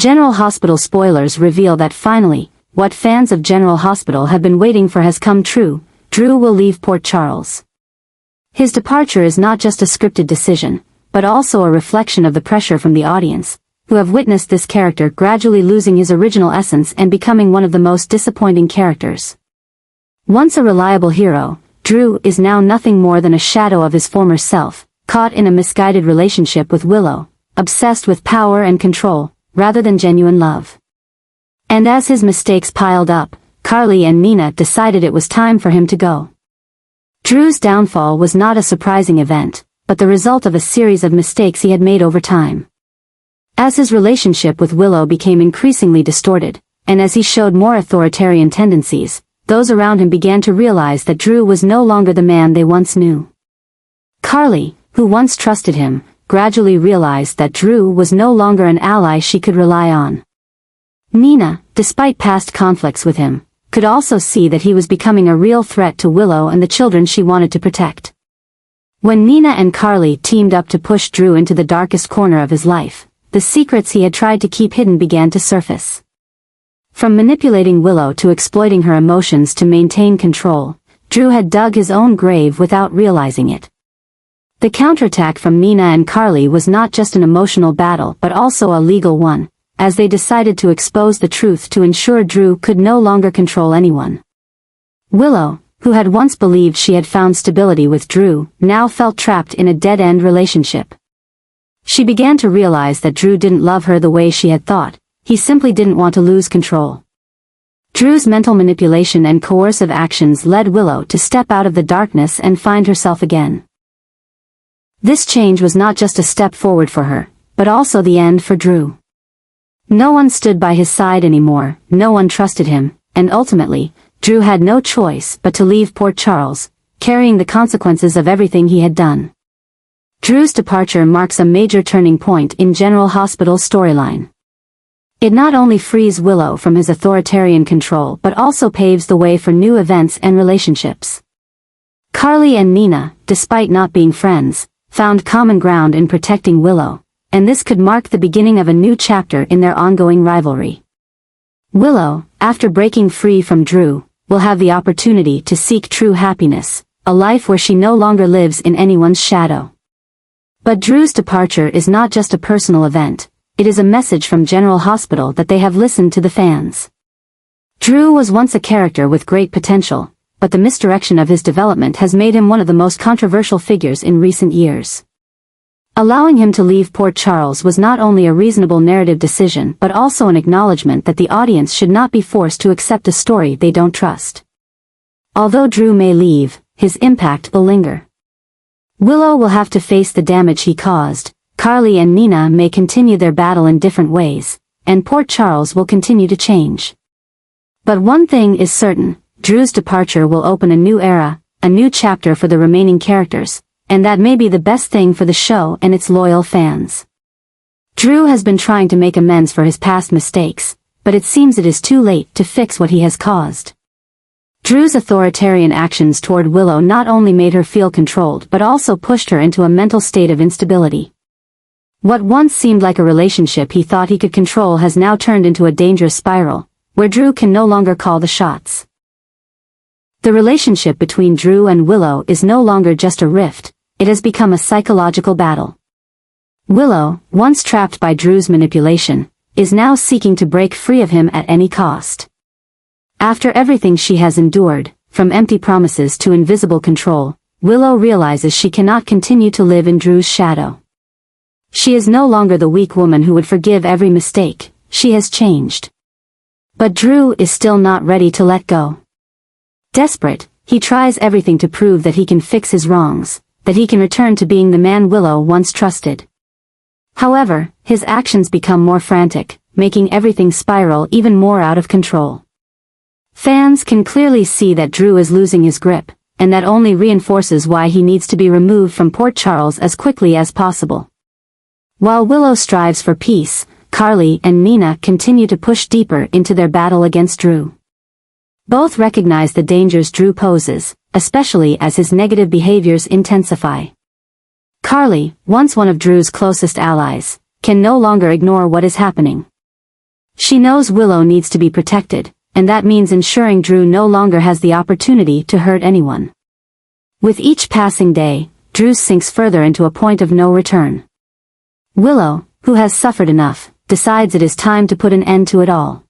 General Hospital spoilers reveal that finally, what fans of General Hospital have been waiting for has come true. Drew will leave Port Charles. His departure is not just a scripted decision, but also a reflection of the pressure from the audience, who have witnessed this character gradually losing his original essence and becoming one of the most disappointing characters. Once a reliable hero, Drew is now nothing more than a shadow of his former self, caught in a misguided relationship with Willow, obsessed with power and control, rather than genuine love. And as his mistakes piled up, Carly and Nina decided it was time for him to go. Drew's downfall was not a surprising event, but the result of a series of mistakes he had made over time. As his relationship with Willow became increasingly distorted, and as he showed more authoritarian tendencies, those around him began to realize that Drew was no longer the man they once knew. Carly, who once trusted him, gradually realized that Drew was no longer an ally she could rely on. Nina, despite past conflicts with him, could also see that he was becoming a real threat to Willow and the children she wanted to protect. When Nina and Carly teamed up to push Drew into the darkest corner of his life, the secrets he had tried to keep hidden began to surface. From manipulating Willow to exploiting her emotions to maintain control, Drew had dug his own grave without realizing it. The counterattack from Nina and Carly was not just an emotional battle but also a legal one, as they decided to expose the truth to ensure Drew could no longer control anyone. Willow, who had once believed she had found stability with Drew, now felt trapped in a dead-end relationship. She began to realize that Drew didn't love her the way she had thought, he simply didn't want to lose control. Drew's mental manipulation and coercive actions led Willow to step out of the darkness and find herself again. This change was not just a step forward for her, but also the end for Drew. No one stood by his side anymore, no one trusted him, and ultimately, Drew had no choice but to leave Port Charles, carrying the consequences of everything he had done. Drew's departure marks a major turning point in General Hospital's storyline. It not only frees Willow from his authoritarian control but also paves the way for new events and relationships. Carly and Nina, despite not being friends, found common ground in protecting Willow, and this could mark the beginning of a new chapter in their ongoing rivalry. Willow, after breaking free from Drew, will have the opportunity to seek true happiness, a life where she no longer lives in anyone's shadow. But Drew's departure is not just a personal event, it is a message from General Hospital that they have listened to the fans. Drew was once a character with great potential, but the misdirection of his development has made him one of the most controversial figures in recent years. Allowing him to leave Port Charles was not only a reasonable narrative decision but also an acknowledgement that the audience should not be forced to accept a story they don't trust. Although Drew may leave, his impact will linger. Willow will have to face the damage he caused, Carly and Nina may continue their battle in different ways, and Port Charles will continue to change. But one thing is certain, Drew's departure will open a new era, a new chapter for the remaining characters, and that may be the best thing for the show and its loyal fans. Drew has been trying to make amends for his past mistakes, but it seems it is too late to fix what he has caused. Drew's authoritarian actions toward Willow not only made her feel controlled but also pushed her into a mental state of instability. What once seemed like a relationship he thought he could control has now turned into a dangerous spiral, where Drew can no longer call the shots. The relationship between Drew and Willow is no longer just a rift, it has become a psychological battle. Willow, once trapped by Drew's manipulation, is now seeking to break free of him at any cost. After everything she has endured, from empty promises to invisible control, Willow realizes she cannot continue to live in Drew's shadow. She is no longer the weak woman who would forgive every mistake, she has changed. But Drew is still not ready to let go. Desperate, he tries everything to prove that he can fix his wrongs, that he can return to being the man Willow once trusted. However, his actions become more frantic, making everything spiral even more out of control. Fans can clearly see that Drew is losing his grip, and that only reinforces why he needs to be removed from Port Charles as quickly as possible. While Willow strives for peace, Carly and Nina continue to push deeper into their battle against Drew. Both recognize the dangers Drew poses, especially as his negative behaviors intensify. Carly, once one of Drew's closest allies, can no longer ignore what is happening. She knows Willow needs to be protected, and that means ensuring Drew no longer has the opportunity to hurt anyone. With each passing day, Drew sinks further into a point of no return. Willow, who has suffered enough, decides it is time to put an end to it all.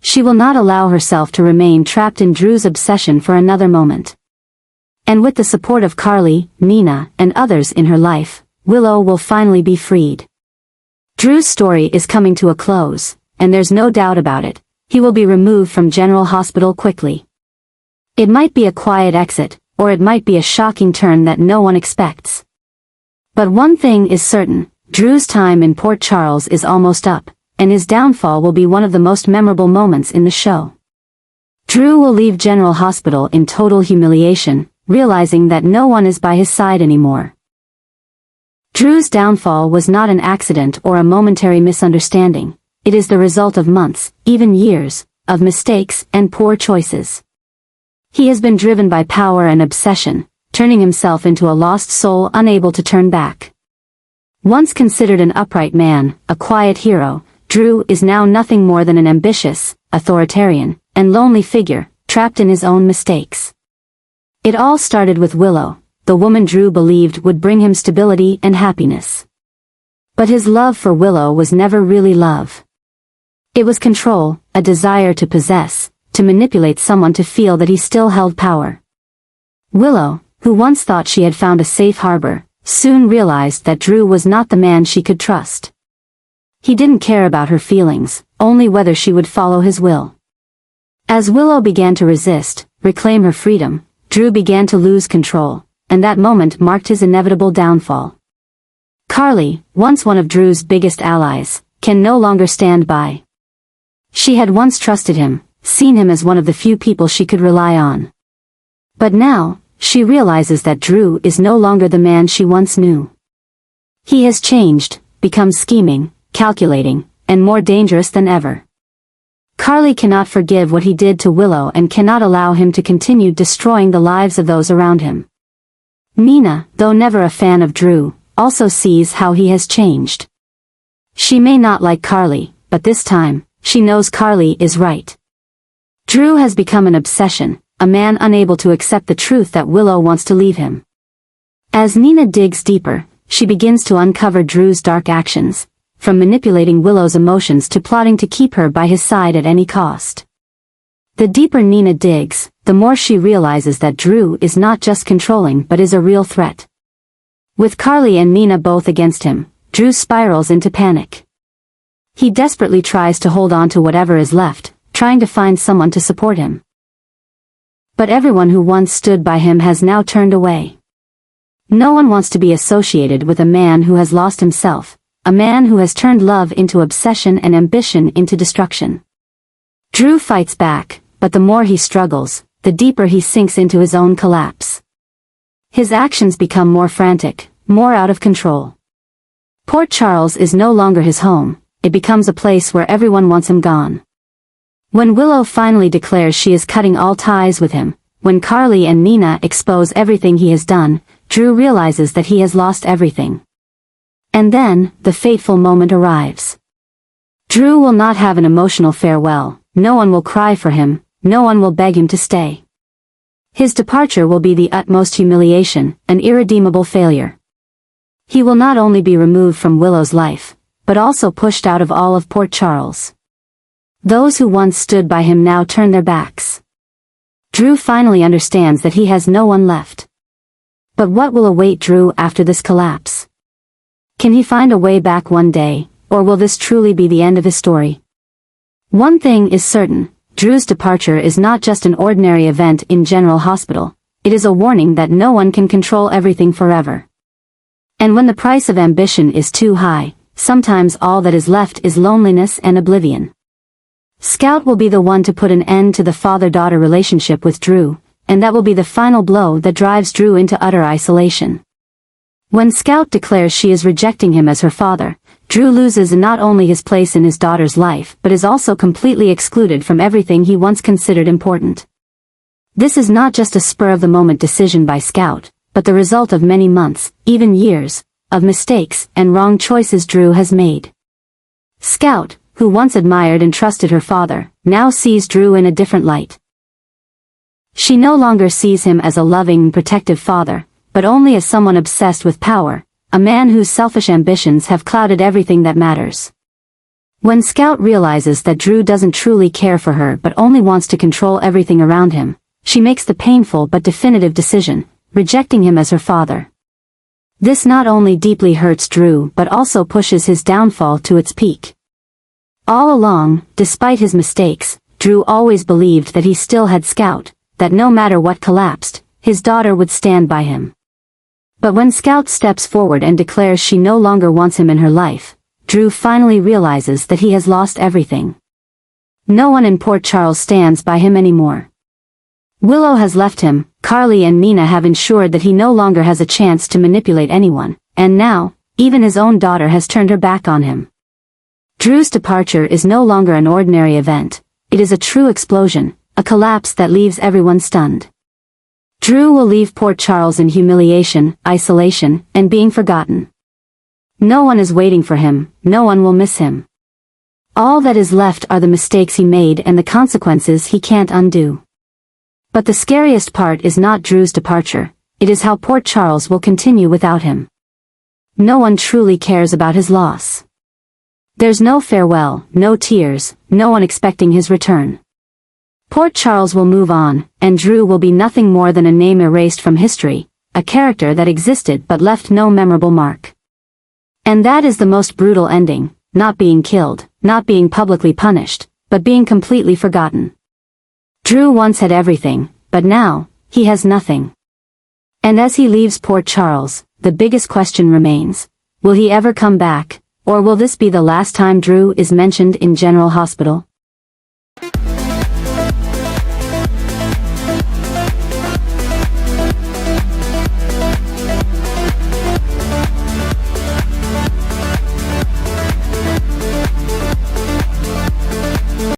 She will not allow herself to remain trapped in Drew's obsession for another moment. And with the support of Carly, Nina, and others in her life, Willow will finally be freed. Drew's story is coming to a close, and there's no doubt about it. He will be removed from General Hospital quickly. It might be a quiet exit, or it might be a shocking turn that no one expects. But one thing is certain, Drew's time in Port Charles is almost up, and his downfall will be one of the most memorable moments in the show. Drew will leave General Hospital in total humiliation, realizing that no one is by his side anymore. Drew's downfall was not an accident or a momentary misunderstanding. It is the result of months, even years, of mistakes and poor choices. He has been driven by power and obsession, turning himself into a lost soul unable to turn back. Once considered an upright man, a quiet hero, Drew is now nothing more than an ambitious, authoritarian, and lonely figure, trapped in his own mistakes. It all started with Willow, the woman Drew believed would bring him stability and happiness. But his love for Willow was never really love. It was control, a desire to possess, to manipulate someone to feel that he still held power. Willow, who once thought she had found a safe harbor, soon realized that Drew was not the man she could trust. He didn't care about her feelings, only whether she would follow his will. As Willow began to resist, reclaim her freedom, Drew began to lose control, and that moment marked his inevitable downfall. Carly, once one of Drew's biggest allies, can no longer stand by. She had once trusted him, seen him as one of the few people she could rely on. But now, she realizes that Drew is no longer the man she once knew. He has changed, become scheming, calculating, and more dangerous than ever. Carly cannot forgive what he did to Willow and cannot allow him to continue destroying the lives of those around him. Nina, though never a fan of Drew, also sees how he has changed. She may not like Carly, but this time, she knows Carly is right. Drew has become an obsession, a man unable to accept the truth that Willow wants to leave him. As Nina digs deeper, she begins to uncover Drew's dark actions, from manipulating Willow's emotions to plotting to keep her by his side at any cost. The deeper Nina digs, the more she realizes that Drew is not just controlling but is a real threat. With Carly and Nina both against him, Drew spirals into panic. He desperately tries to hold on to whatever is left, trying to find someone to support him. But everyone who once stood by him has now turned away. No one wants to be associated with a man who has lost himself, a man who has turned love into obsession and ambition into destruction. Drew fights back, but the more he struggles, the deeper he sinks into his own collapse. His actions become more frantic, more out of control. Port Charles is no longer his home, it becomes a place where everyone wants him gone. When Willow finally declares she is cutting all ties with him, when Carly and Nina expose everything he has done, Drew realizes that he has lost everything. And then, the fateful moment arrives. Drew will not have an emotional farewell, no one will cry for him, no one will beg him to stay. His departure will be the utmost humiliation, an irredeemable failure. He will not only be removed from Willow's life, but also pushed out of all of Port Charles. Those who once stood by him now turn their backs. Drew finally understands that he has no one left. But what will await Drew after this collapse? Can he find a way back one day, or will this truly be the end of his story? One thing is certain, Drew's departure is not just an ordinary event in General Hospital, it is a warning that no one can control everything forever. And when the price of ambition is too high, sometimes all that is left is loneliness and oblivion. Scout will be the one to put an end to the father-daughter relationship with Drew, and that will be the final blow that drives Drew into utter isolation. When Scout declares she is rejecting him as her father, Drew loses not only his place in his daughter's life but is also completely excluded from everything he once considered important. This is not just a spur-of-the-moment decision by Scout, but the result of many months, even years, of mistakes and wrong choices Drew has made. Scout, who once admired and trusted her father, now sees Drew in a different light. She no longer sees him as a loving and protective father, but only as someone obsessed with power, a man whose selfish ambitions have clouded everything that matters. When Scout realizes that Drew doesn't truly care for her but only wants to control everything around him, she makes the painful but definitive decision, rejecting him as her father. This not only deeply hurts Drew but also pushes his downfall to its peak. All along, despite his mistakes, Drew always believed that he still had Scout, that no matter what collapsed, his daughter would stand by him. But when Scout steps forward and declares she no longer wants him in her life, Drew finally realizes that he has lost everything. No one in Port Charles stands by him anymore. Willow has left him, Carly and Nina have ensured that he no longer has a chance to manipulate anyone, and now, even his own daughter has turned her back on him. Drew's departure is no longer an ordinary event, it is a true explosion, a collapse that leaves everyone stunned. Drew will leave Port Charles in humiliation, isolation, and being forgotten. No one is waiting for him, no one will miss him. All that is left are the mistakes he made and the consequences he can't undo. But the scariest part is not Drew's departure, it is how Port Charles will continue without him. No one truly cares about his loss. There's no farewell, no tears, no one expecting his return. Port Charles will move on, and Drew will be nothing more than a name erased from history, a character that existed but left no memorable mark. And that is the most brutal ending, not being killed, not being publicly punished, but being completely forgotten. Drew once had everything, but now, he has nothing. And as he leaves Port Charles, the biggest question remains, will he ever come back, or will this be the last time Drew is mentioned in General Hospital?